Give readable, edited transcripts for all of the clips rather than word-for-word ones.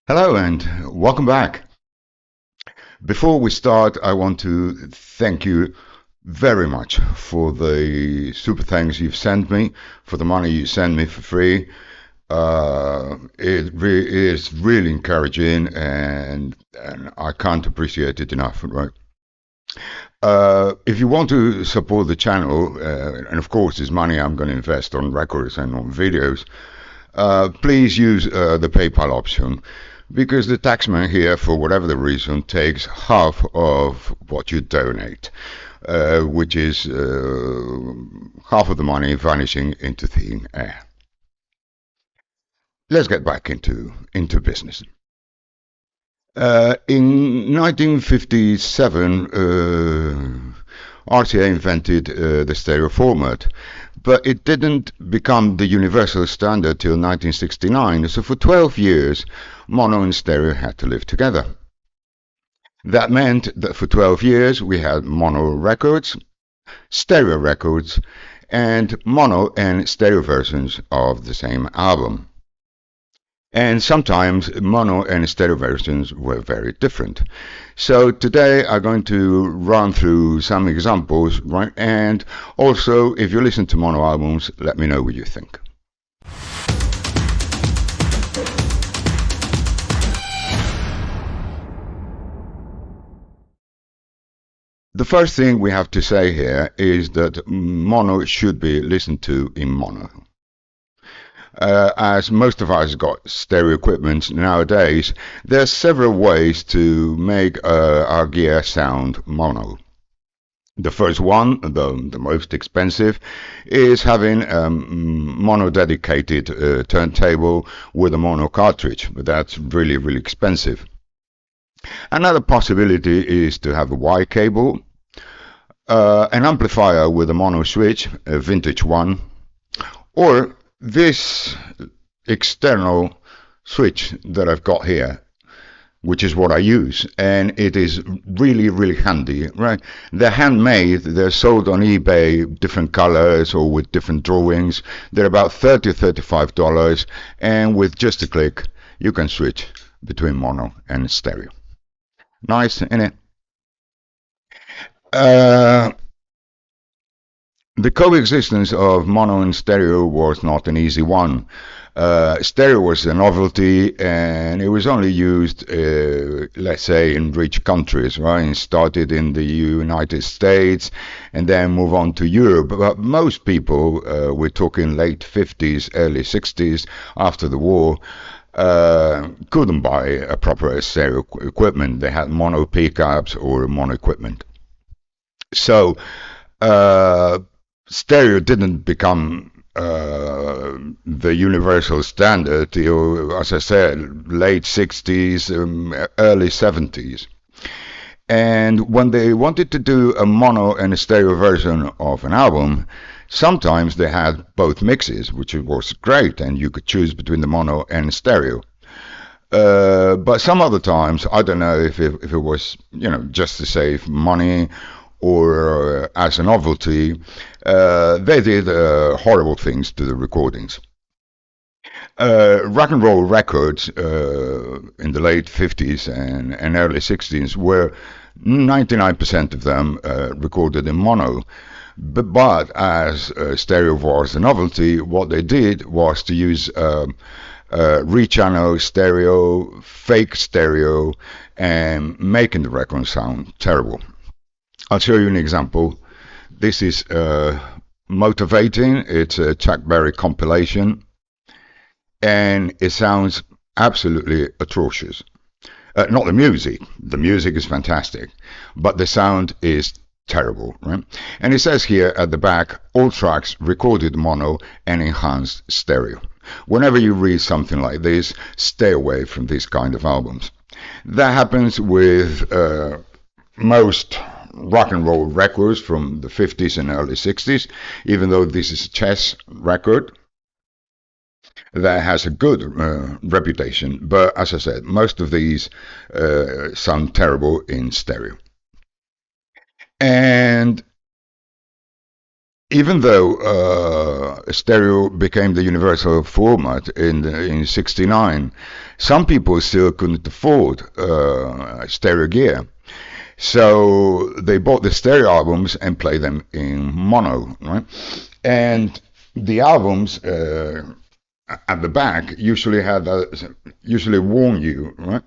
Hello and welcome back. Before we start, I want to thank you very much for the super thanks you've sent me, for the money you send me for free. It is really encouraging, and I can't appreciate it enough. Right? If you want to support the channel, and of course, this money I'm going to invest on records and on videos, please use the PayPal option because the taxman here, for whatever the reason, takes half of what you donate, which is half of the money vanishing into thin air. Let's get back into business. In 1957, RCA invented the stereo format, but it didn't become the universal standard till 1969. So for 12 years, mono and stereo had to live together. That meant that for 12 years we had mono records, stereo records, and mono and stereo versions of the same album. And sometimes mono and stereo versions were very different. So today I'm going to run through some examples, right? And also, if you listen to mono albums, let me know what you think. The first thing we have to say here is that mono should be listened to in mono. As most of us got stereo equipment nowadays, there are several ways to make our gear sound mono. The first one, the most expensive, is having a mono dedicated turntable with a mono cartridge, but that's really, really expensive. Another possibility is to have a Y cable, an amplifier with a mono switch, a vintage one, or this external switch that I've got here, which is what I use, and it is really, really handy, right? They're handmade, they're sold on eBay, different colors or with different drawings. They're about $30 $35, and with just a click, you can switch between mono and stereo. Nice, isn't it? The coexistence of mono and stereo was not an easy one. Stereo was a novelty, and it was only used, let's say, in rich countries, right? It started in the United States and then move on to Europe. But most people, we're talking late 50s, early 60s, after the war, couldn't buy a proper stereo equipment. They had mono pickups or mono equipment. So, stereo didn't become the universal standard till, as I said, late 60s, early 70s. And when they wanted to do a mono and a stereo version of an album, sometimes they had both mixes, which was great, and you could choose between the mono and stereo. But some other times, I don't know if it was, just to save money or as a novelty, they did horrible things to the recordings. Rock and roll records in the late 50s and early 60s were 99% of them recorded in mono. But as stereo was a novelty, what they did was to use rechannel stereo, fake stereo, and making the record sound terrible. I'll show you an example. This is Motivating. It's a Chuck Berry compilation, and it sounds absolutely atrocious. Not the music. The music is fantastic, but the sound is terrible, right? And it says here at the back, all tracks recorded mono and enhanced stereo. Whenever you read something like this, stay away from these kind of albums. That happens with most rock and roll records from the 50s and early 60s, even though this is a Chess record that has a good reputation. But as I said, most of these sound terrible in stereo. And even though stereo became the universal format in '69, some people still couldn't afford stereo gear. So they bought the stereo albums and played them in mono, right? And the albums at the back usually warn you, right?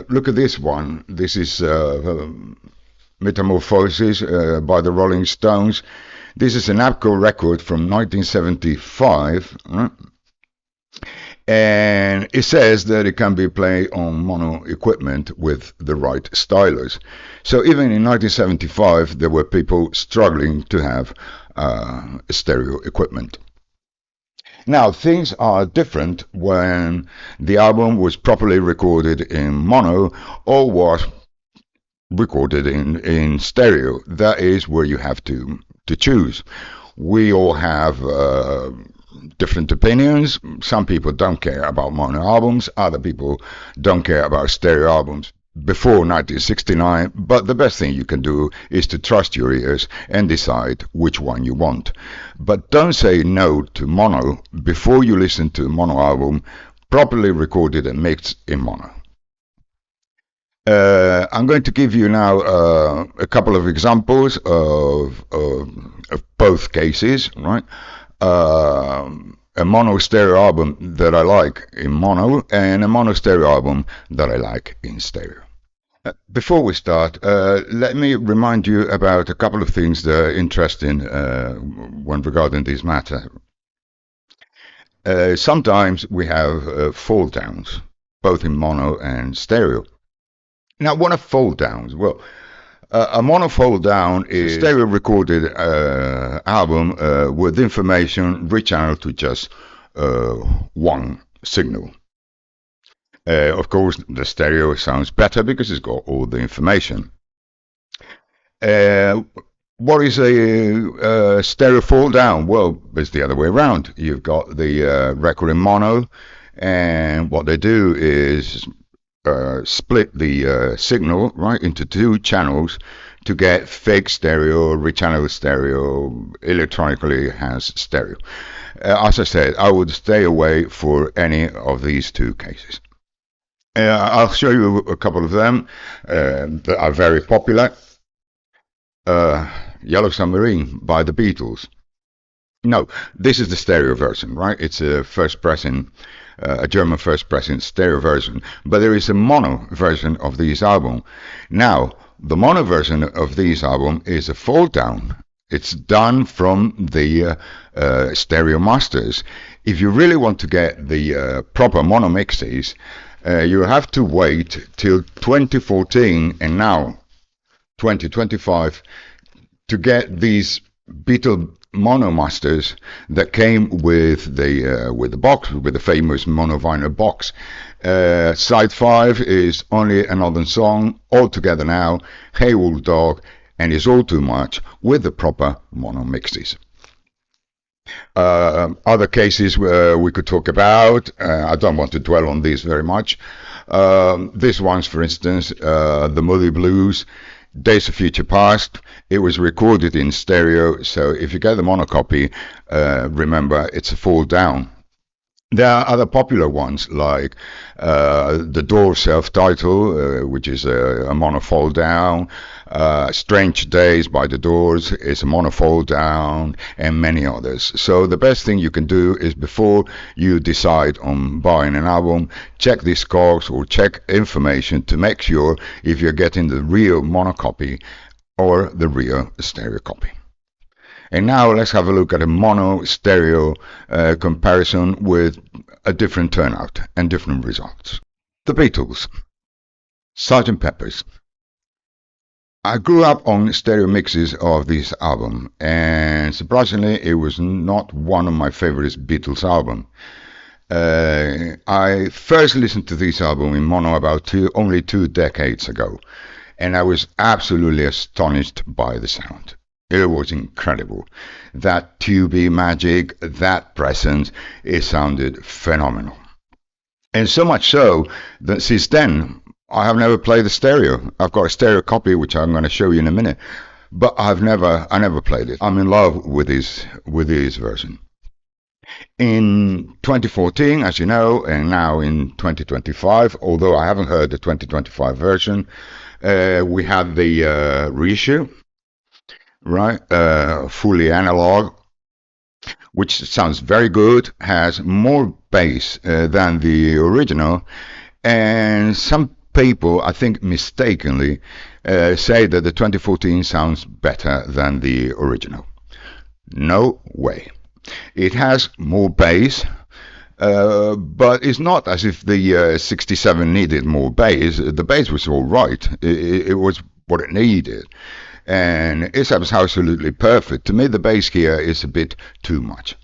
Look at this one. This is Metamorphosis by the Rolling Stones. This is an APCO record from 1975, right? And it says that it can be played on mono equipment with the right stylus. So even in 1975, there were people struggling to have stereo equipment. Now, things are different when the album was properly recorded in mono or was recorded in stereo. That is where you have to choose. We all have different opinions. Some people don't care about mono albums, other people don't care about stereo albums before 1969, but the best thing you can do is to trust your ears and decide which one you want. But don't say no to mono before you listen to a mono album properly recorded and mixed in mono. I'm going to give you now a couple of examples of both cases, right? A mono stereo album that I like in mono and a mono stereo album that I like in stereo. Before we start, let me remind you about a couple of things that are interesting when regarding this matter. Sometimes we have fall downs, both in mono and stereo. Now, what are fold downs? Well, a mono fold down is a stereo recorded album with information rechanneled to just one signal. Of course, the stereo sounds better because it's got all the information. What is a stereo fold down? Well, it's the other way around. You've got the record in mono, and what they do is split the signal right into two channels to get fake stereo, rechanneled stereo, electronically enhanced stereo. As I said, I would stay away for any of these two cases. I'll show you a couple of them that are very popular. Yellow Submarine by the Beatles. No, this is the stereo version, right? It's a first pressing, a German first pressing stereo version. But there is a mono version of this album. Now, the mono version of this album is a fold down. It's done from the stereo masters. If you really want to get the proper mono mixes, you have to wait till 2014 and now 2025 to get these Beatles mono masters that came with the box, with the famous mono vinyl box. Side 5 is Only Another Song, all together now, Hey Old Dog, and It's All Too Much with the proper mono mixes. Other cases we could talk about, I don't want to dwell on these very much. This one's, for instance, the Moody Blues, Days of Future Past. It was recorded in stereo, so if you get the monocopy, remember it's a fold down. There are other popular ones like The Door self-title, which is a mono fold down. Strange Days by The Doors is a mono fold down, and many others. So the best thing you can do is before you decide on buying an album, check Discogs or check information to make sure if you're getting the real monocopy or the real stereo copy. And now let's have a look at a mono stereo comparison with a different turnout and different results. The Beatles, Sgt. Pepper's. I grew up on stereo mixes of this album, and surprisingly it was not one of my favorite Beatles albums. I first listened to this album in mono about only 2 decades ago, and I was absolutely astonished by the sound. It was incredible. That tubey magic, that presence, it sounded phenomenal. And so much so that since then, I have never played the stereo. I've got a stereo copy, which I'm going to show you in a minute. but I never played it. I'm in love with his version. In 2014, as you know, and now in 2025, although I haven't heard the 2025 version, we had the reissue, right? Fully analog, which sounds very good, has more bass than the original, and some people, I think mistakenly, say that the 2014 sounds better than the original. No way. It has more bass, but it's not as if the 67 needed more bass. The bass was all right. It was what it needed. And it's absolutely perfect. To me, the bass here is a bit too much.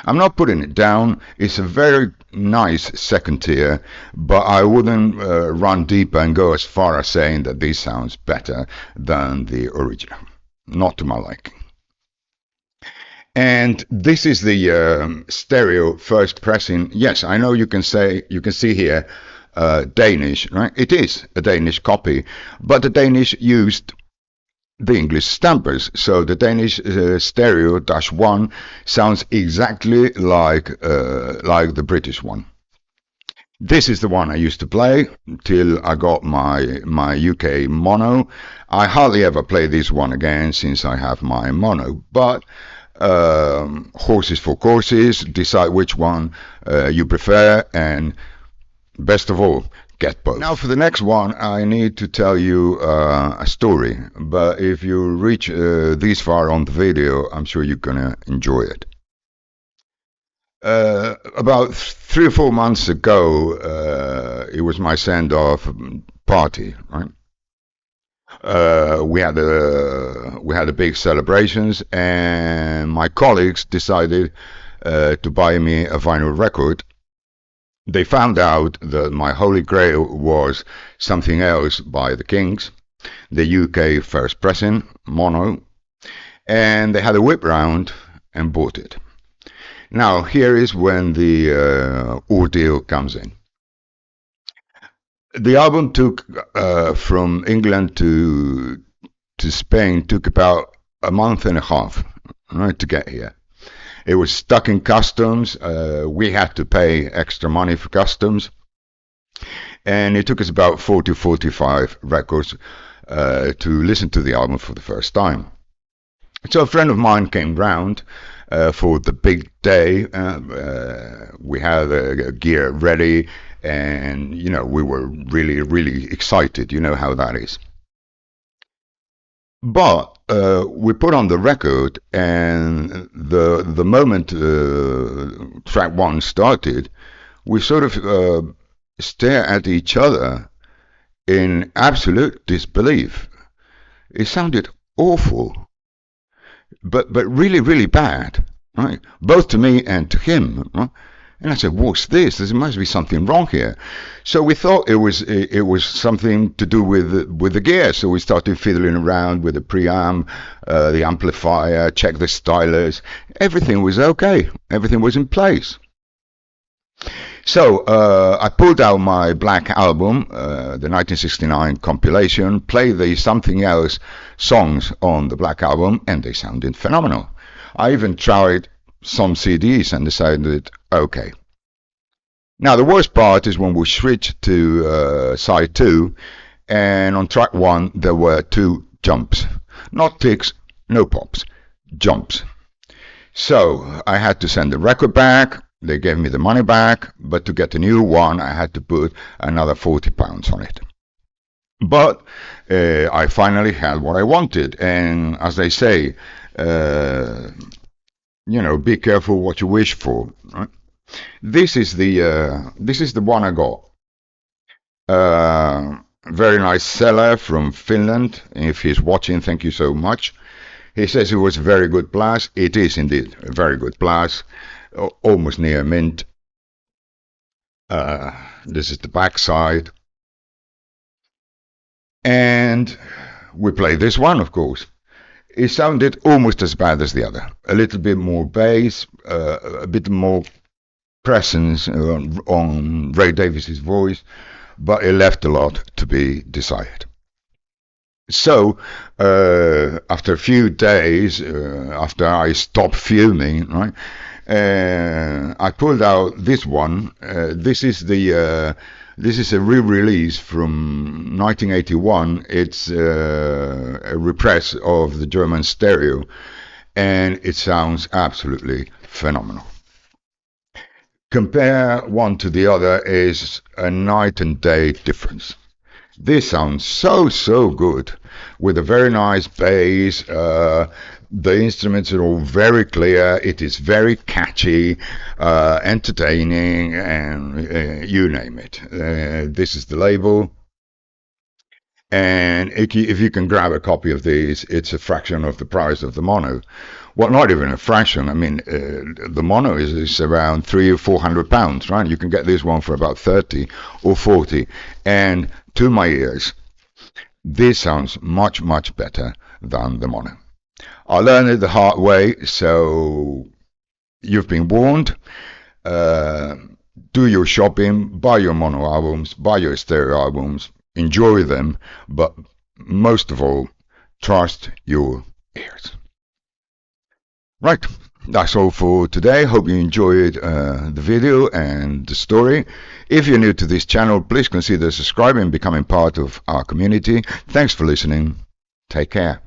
I'm not putting it down. It's a very nice second tier, but I wouldn't run deeper and go as far as saying that this sounds better than the original. Not to my liking. And this is the stereo first pressing. Yes, I know you can see here Danish, right? It is a Danish copy, but the Danish used the English stampers. So the Danish stereo -1 sounds exactly like the British one. This is the one I used to play till I got my UK mono. I hardly ever play this one again since I have my mono, but horses for courses, decide which one you prefer, and best of all, get both. Now for the next one, I need to tell you a story, but if you reach this far on the video, I'm sure you're gonna enjoy it. About 3 or 4 months ago, it was my send-off party, right? We had a big celebrations, and my colleagues decided to buy me a vinyl record. They found out that my holy grail was something else by the Kinks, the UK first pressing mono, and they had a whip round and bought it. Now here is when the ordeal comes in. The album took from England to Spain took about a month and a half, right, to get here. It was stuck in customs. We had to pay extra money for customs, and it took us about 40 45 records to listen to the album for the first time. So a friend of mine came round for the big day. We had gear ready, and we were really excited. You know how that is. But we put on the record, and the moment track one started, we sort of stare at each other in absolute disbelief. It sounded awful, but really bad, right? Both to me and to him, right? And I said, "What's this? There must be something wrong here." So we thought it was something to do with the gear. So we started fiddling around with the preamp, the amplifier, check the stylus. Everything was okay. Everything was in place. So I pulled out my Black album, the 1969 compilation, played the Something Else songs on the Black album, and they sounded phenomenal. I even tried some CDs and decided, okay. Now the worst part is when we switched to side 2, and on track 1 there were 2 jumps. Not ticks, no pops, jumps. So I had to send the record back. They gave me the money back, but to get a new one I had to put another £40 on it. But I finally had what I wanted, and as they say, be careful what you wish for, right? This is the one I got. Very nice seller from Finland. If he's watching, thank you so much. He says it was a very good blast. It is indeed a very good blast, almost near mint. This is the back side, and we play this one, of course. It sounded almost as bad as the other. A little bit more bass, a bit more presence on Ray Davies's voice, but it left a lot to be desired. So, after a few days, after I stopped fuming, right, I pulled out this one. This is a re-release from 1981. It's a repress of the German stereo, and it sounds absolutely phenomenal. Compare one to the other is a night and day difference. This sounds so good with a very nice bass. The instruments are all very clear. It is very catchy, entertaining, and you name it. This is the label. And if you can grab a copy of these, it's a fraction of the price of the mono. Well, not even a fraction. I mean, the mono is around £300 or £400, right? You can get this one for about 30 or 40. And to my ears, this sounds much better than the mono. I learned it the hard way, so you've been warned. Uh, do your shopping, buy your mono albums, buy your stereo albums, enjoy them, but most of all, trust your ears. Right, that's all for today. Hope you enjoyed the video and the story. If you're new to this channel, please consider subscribing and becoming part of our community. Thanks for listening. Take care.